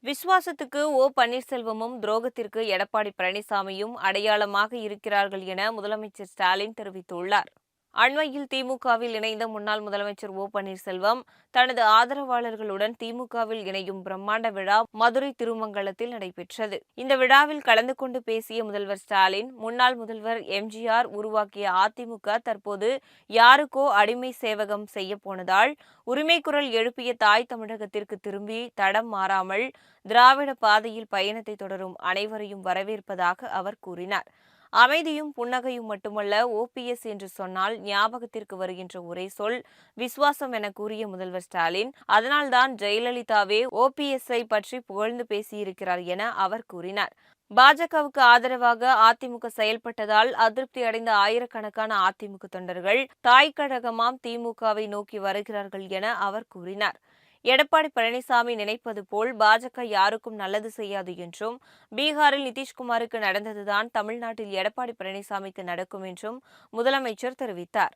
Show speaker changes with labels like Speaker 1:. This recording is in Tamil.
Speaker 1: விசுவாசத்துக்கு பன்னீர்செல்வமும் துரோகத்திற்கு எடப்பாடி பழனிசாமியும் அடையாளமாக இருக்கிறார்கள் என முதலமைச்சர் ஸ்டாலின் தெரிவித்துள்ளார். அண்மையில் திமுகவில் இணைந்த முன்னாள் முதலமைச்சர் பன்னீர்செல்வம் தனது ஆதரவாளர்களுடன் திமுகவில் இணையும் பிரம்மாண்ட விழா மதுரை திருமங்கலத்தில் நடைபெற்றது. இந்த விழாவில் கலந்து கொண்டு பேசிய முதல்வர் ஸ்டாலின், முன்னாள் முதல்வர் எம்ஜிஆர் உருவாக்கிய அதிமுக தற்போது யாருக்கோ அடிமை சேவகம் செய்ய போனதால் உரிமை குரல் எழுப்பிய தாய் தமிழகத்திற்கு திரும்பி தடம் மாறாமல் திராவிட பாதையில் பயணத்தை தொடரும் அனைவரையும் வரவேற்பதாக அவர் கூறினார். அமைதியும் புன்னகையும் மட்டுமல்ல, ஓபிஎஸ் என்று சொன்னால் ஞாபகத்திற்கு வருகின்ற ஒரே சொல் விசுவாசம் என கூறிய முதல்வர் ஸ்டாலின், அதனால்தான் ஜெயலலிதாவே ஓபிஎஸ்ஐ பற்றி புகழ்ந்து பேசியிருக்கிறார் என அவர் கூறினார். பாஜகவுக்கு ஆதரவாக அதிமுக செயல்பட்டதால் அதிருப்தி அடைந்த ஆயிரக்கணக்கான அதிமுக தொண்டர்கள் தாய் கழகமாம் திமுகவை நோக்கி வருகிறார்கள் என அவர் கூறினார். எடப்பாடி பழனிசாமி நினைப்பது போல் பாஜக யாருக்கும் நல்லது செய்யாது என்றும், பீகாரில் நிதிஷ்குமாருக்கு நடந்ததுதான் தமிழ்நாட்டில் எடப்பாடி பழனிசாமிக்கு நடக்கும் என்றும் முதலமைச்சர் தெரிவித்தார்.